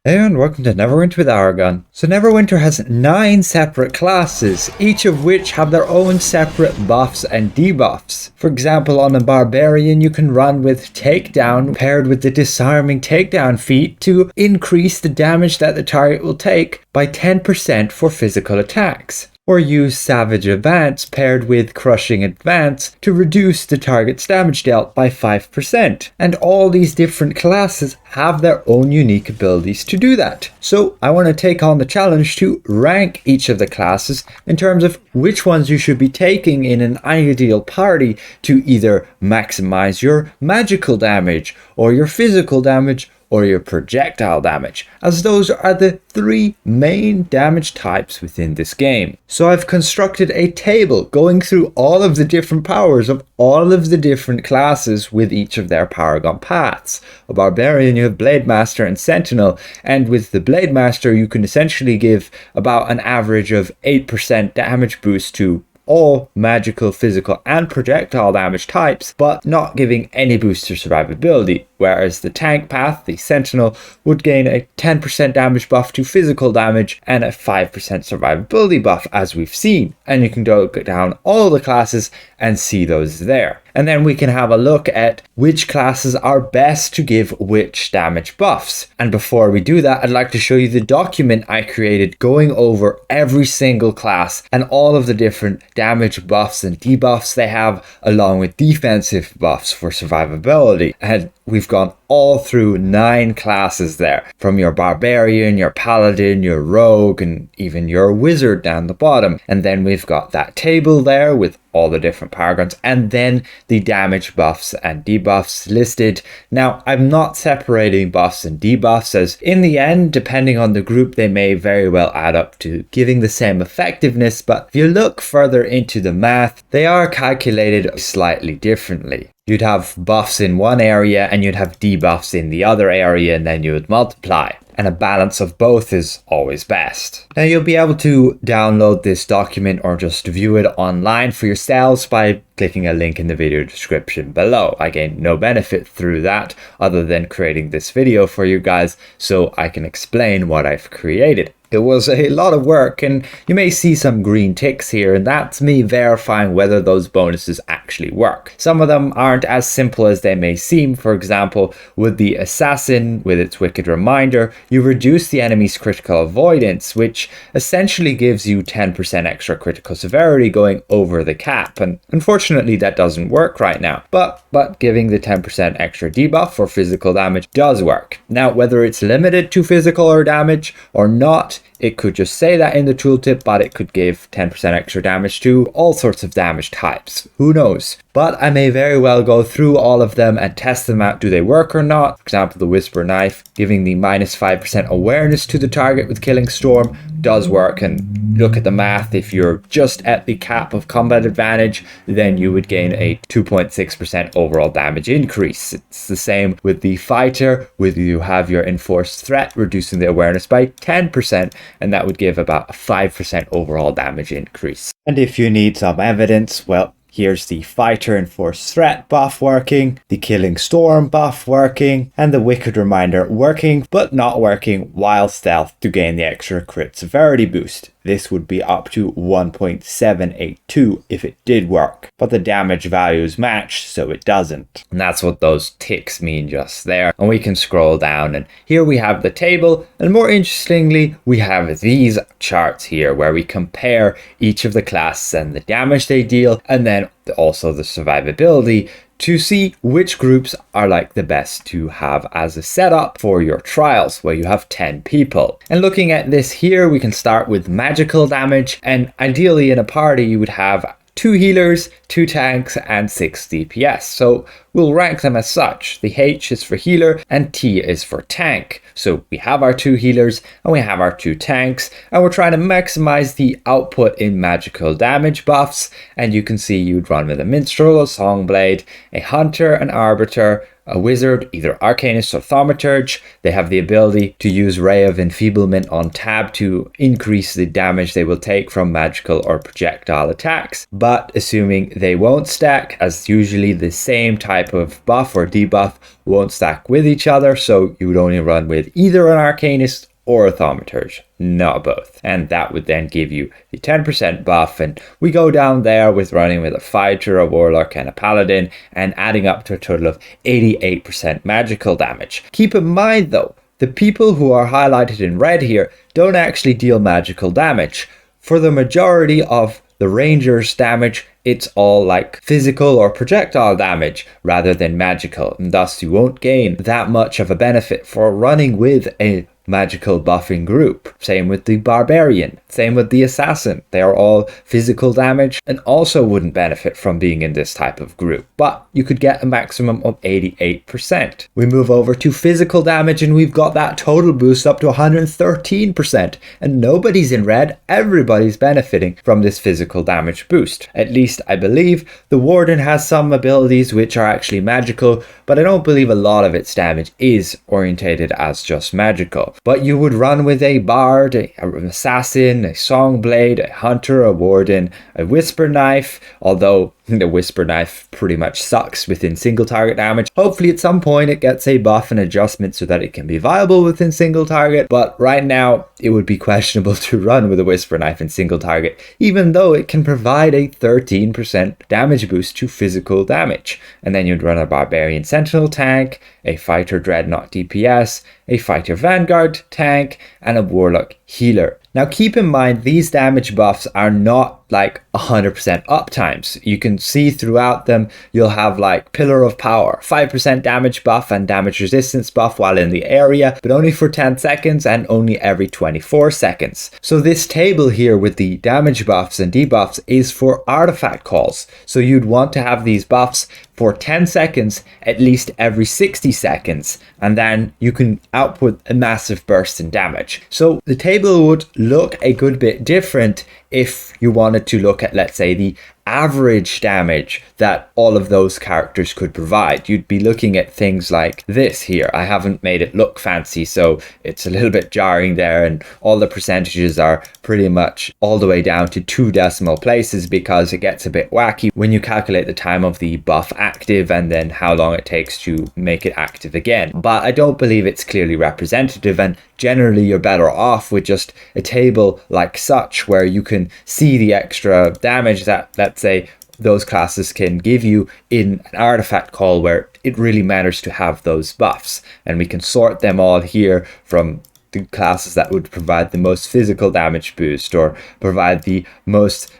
Hey and welcome to Neverwinter with Aragon. So Neverwinter has 9 separate classes, each of which have their own separate buffs and debuffs. For example, on a Barbarian you can run with Takedown paired with the Disarming Takedown feat to increase the damage that the target will take by 10% for physical attacks. Or use Savage Advance paired with Crushing Advance to reduce the target's damage dealt by 5%. And all these different classes have their own unique abilities to do that. So I want to take on the challenge to rank each of the classes in terms of which ones you should be taking in an ideal party to either maximize your magical damage or your physical damage or your projectile damage, as those are the 3 main damage types within this game. So I've constructed a table going through all of the different powers of all of the different classes with each of their Paragon paths. A Barbarian, you have Blade Master and Sentinel, and with the Blade Master you can essentially give about an average of 8% damage boost to all magical, physical and projectile damage types, but not giving any boost to survivability, whereas the tank path, the Sentinel, would gain a 10% damage buff to physical damage and a 5% survivability buff, as we've seen. And you can go down all the classes and see those there. And then we can have a look at which classes are best to give which damage buffs. And before we do that, I'd like to show you the document I created going over every single class and all of the different damage buffs and debuffs they have, along with defensive buffs for survivability. And we've gone all through 9 classes there, from your Barbarian, your Paladin, your Rogue, and even your Wizard down the bottom. And then we've got that table there with all the different paragons, and then the damage buffs and debuffs listed. Now, I'm not separating buffs and debuffs, as in the end, depending on the group, they may very well add up to giving the same effectiveness, but if you look further into the math, they are calculated slightly differently. You'd have buffs in one area and you'd have debuffs in the other area, and then you would multiply. And a balance of both is always best. Now you'll be able to download this document or just view it online for yourselves by clicking a link in the video description below. I gain no benefit through that other than creating this video for you guys so I can explain what I've created. It was a lot of work, and you may see some green ticks here, and that's me verifying whether those bonuses actually work. Some of them aren't as simple as they may seem. For example, with the Assassin, with its Wicked Reminder, you reduce the enemy's critical avoidance, which essentially gives you 10% extra critical severity going over the cap, and unfortunately that doesn't work right now. But giving the 10% extra debuff for physical damage does work. Now, whether it's limited to physical or damage or not, it could just say that in the tooltip, but it could give 10% extra damage to all sorts of damage types. Who knows? But I may very well go through all of them and test them out. Do they work or not? For example, the Whisper Knife, giving the minus 5% awareness to the target with Killing Storm does work. And look at the math. If you're just at the cap of combat advantage, then you would gain a 2.6% overall damage increase. It's the same with the Fighter, where you have your Enforced Threat, reducing the awareness by 10%, and that would give about a 5% overall damage increase. And if you need some evidence, well, here's the Fighter Enforced Threat buff working, the Killing Storm buff working, and the Wicked Reminder working, but not working while stealth to gain the extra crit severity boost. This would be up to 1.782 if it did work, but the damage values match, so it doesn't. And that's what those ticks mean just there. And we can scroll down, and here we have the table, and more interestingly, we have these charts here where we compare each of the classes and the damage they deal, and then also the survivability, to see which groups are like the best to have as a setup for your trials where you have 10 people. And looking at this here, we can start with magical damage, and ideally in a party you would have 2 healers, 2 tanks, and 6 DPS. So we'll rank them as such. The H is for healer and T is for tank. So we have our 2 healers and we have our 2 tanks, and we're trying to maximize the output in magical damage buffs. And you can see you'd run with a Minstrel, a Songblade, a Hunter, an Arbiter, a wizard, either Arcanist or Thaumaturge. They have the ability to use Ray of Enfeeblement on tab to increase the damage they will take from magical or projectile attacks, but assuming they won't stack, as usually the same type of buff or debuff won't stack with each other, so you would only run with either an Arcanist or a Thaumaturge, not both. And that would then give you the 10% buff, and we go down there with running with a fighter, a warlock and a paladin, and adding up to a total of 88% magical damage. Keep in mind though, the people who are highlighted in red here don't actually deal magical damage. For the majority of the Rangers damage, it's all like physical or projectile damage rather than magical, and thus you won't gain that much of a benefit for running with a magical buffing group. Same with the Barbarian, same with the Assassin. They are all physical damage and also wouldn't benefit from being in this type of group, but you could get a maximum of 88%. We move over to physical damage and we've got that total boost up to 113%, and nobody's in red, everybody's benefiting from this physical damage boost. At least I believe the Warden has some abilities which are actually magical, but I don't believe a lot of its damage is orientated as just magical. But you would run with a Bard, an Assassin, a Songblade, a Hunter, a Warden, a Whisper Knife, although the Whisper Knife pretty much sucks within single target damage. Hopefully at some point it gets a buff and adjustment so that it can be viable within single target, but right now it would be questionable to run with a Whisper Knife in single target, even though it can provide a 13% damage boost to physical damage. And then you'd run a Barbarian Sentinel tank, a Fighter Dreadnought DPS, a Fighter Vanguard tank, and a Warlock healer. Now keep in mind, these damage buffs are not like 100% uptimes. You can see throughout them, you'll have like Pillar of Power, 5% damage buff and damage resistance buff while in the area, but only for 10 seconds and only every 24 seconds. So this table here with the damage buffs and debuffs is for artifact calls. So you'd want to have these buffs for 10 seconds, at least every 60 seconds, and then you can output a massive burst in damage. So the table would look a good bit different if you wanted to look at, let's say, the average damage that all of those characters could provide. You'd be looking at things like this here. I haven't made it look fancy, so it's a little bit jarring there, and all the percentages are pretty much all the way down to 2 decimal places because it gets a bit wacky when you calculate the time of the buff active and then how long it takes to make it active again. But I don't believe it's clearly representative, and generally you're better off with just a table like such where you can see the extra damage that, let's say, those classes can give you in an artifact call where it really matters to have those buffs. And we can sort them all here from the classes that would provide the most physical damage boost, or provide the most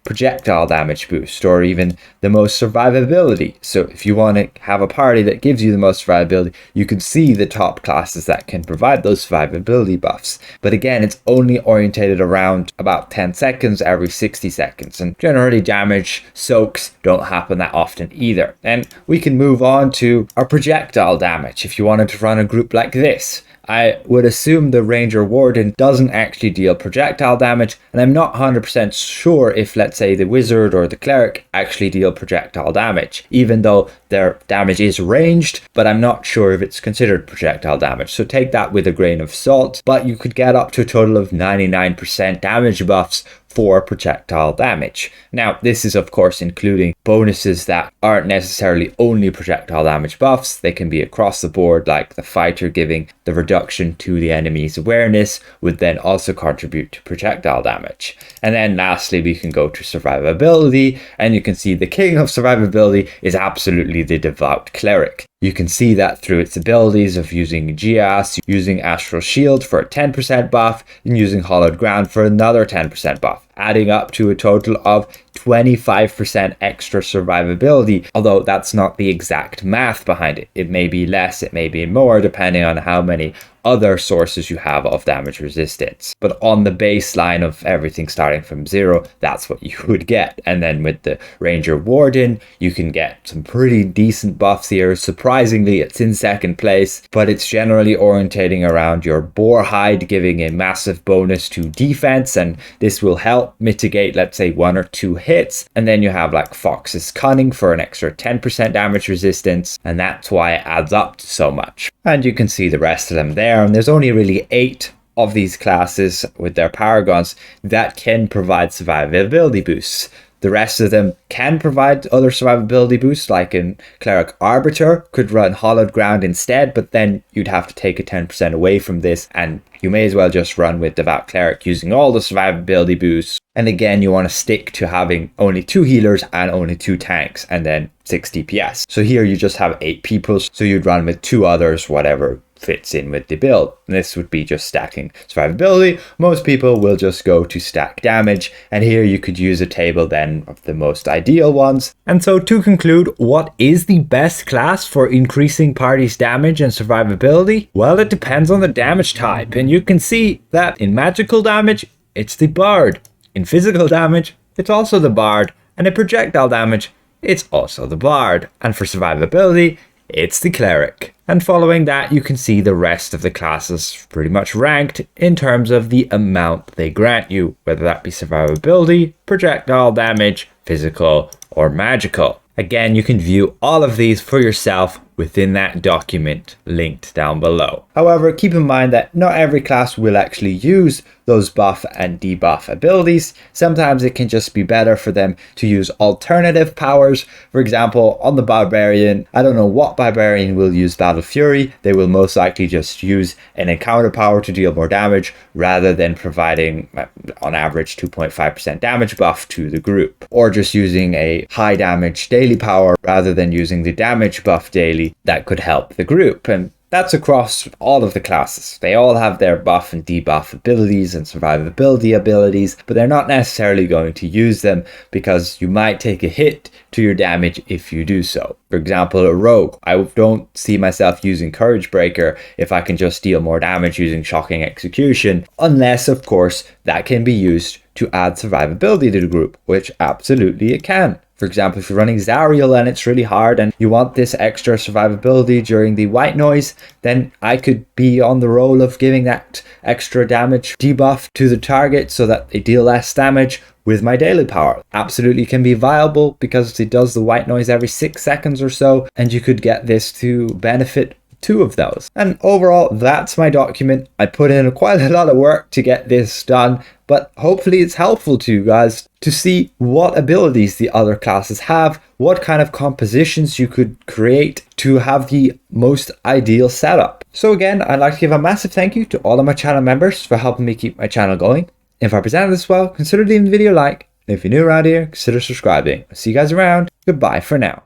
projectile damage boost, or even the most survivability. So if you want to have a party that gives you the most survivability, you can see the top classes that can provide those survivability buffs. But again, it's only orientated around about 10 seconds every 60 seconds, and generally damage soaks don't happen that often either. And we can move on to our projectile damage. If you wanted to run a group like this, I would assume the Ranger Warden doesn't actually deal projectile damage, and I'm not 100% sure if, let's say, the Wizard or the Cleric actually deal projectile damage, even though their damage is ranged, but I'm not sure if it's considered projectile damage, so take that with a grain of salt. But you could get up to a total of 99% damage buffs for projectile damage. Now, this is of course including bonuses that aren't necessarily only projectile damage buffs. They can be across the board, like the fighter giving the reduction to the enemy's awareness would then also contribute to projectile damage. And then lastly, we can go to survivability, and you can see the king of survivability is absolutely the devout cleric. You can see that through its abilities of using Geas, using Astral Shield for a 10% buff, and using Hollowed Ground for another 10% buff, adding up to a total of 25% extra survivability, although that's not the exact math behind it. It may be less, it may be more, depending on how many other sources you have of damage resistance. But on the baseline of everything starting from 0, that's what you would get. And then with the Ranger Warden, you can get some pretty decent buffs here. Surprisingly, it's in second place, but it's generally orientating around your Boar Hide, giving a massive bonus to defense, and this will help mitigate, let's say, 1 or 2 hits. And then you have like Fox's Cunning for an extra 10% damage resistance, and that's why it adds up to so much. And you can see the rest of them there, and there's only really 8 of these classes with their paragons that can provide survivability boosts. The rest of them can provide other survivability boosts, like in Cleric Arbiter could run Hollowed Ground instead, but then you'd have to take a 10% away from this, and you may as well just run with Devout Cleric using all the survivability boosts. And again, you want to stick to having only 2 healers and only 2 tanks, and then 6 DPS. So here you just have 8 people, so you'd run with 2 others, whatever fits in with the build. And this would be just stacking survivability. Most people will just go to stack damage, and here you could use a table then of the most ideal ones. And so to conclude, what is the best class for increasing party's damage and survivability? Well, it depends on the damage type, and you can see that in magical damage, it's the Bard. In physical damage, it's also the Bard, and in projectile damage, it's also the Bard. And for survivability, it's the Cleric. And following that, you can see the rest of the classes pretty much ranked in terms of the amount they grant you, whether that be survivability, projectile damage, physical, or magical. Again, you can view all of these for yourself within that document linked down below. However, keep in mind that not every class will actually use those buff and debuff abilities. Sometimes it can just be better for them to use alternative powers. For example, on the Barbarian, I don't know what Barbarian will use Battle Fury. They will most likely just use an encounter power to deal more damage rather than providing on average 2.5% damage buff to the group, or just using a high damage daily power rather than using the damage buff daily that could help the group. And that's across all of the classes. They all have their buff and debuff abilities and survivability abilities, but they're not necessarily going to use them because you might take a hit to your damage if you do so. For example, a rogue, I don't see myself using Courage Breaker if I can just deal more damage using Shocking Execution, unless of course that can be used to add survivability to the group, which absolutely it can. For example, if you're running Zariel and it's really hard and you want this extra survivability during the white noise, then I could be on the role of giving that extra damage debuff to the target so that they deal less damage with my daily power. Absolutely can be viable because it does the white noise every 6 seconds or so, and you could get this to benefit 2 of those. And overall, that's my document. I put in quite a lot of work to get this done, but hopefully it's helpful to you guys to see what abilities the other classes have, what kind of compositions you could create to have the most ideal setup. So again, I'd like to give a massive thank you to all of my channel members for helping me keep my channel going. If I presented this well, consider leaving the video a like. And if you're new around here, consider subscribing. I'll see you guys around. Goodbye for now.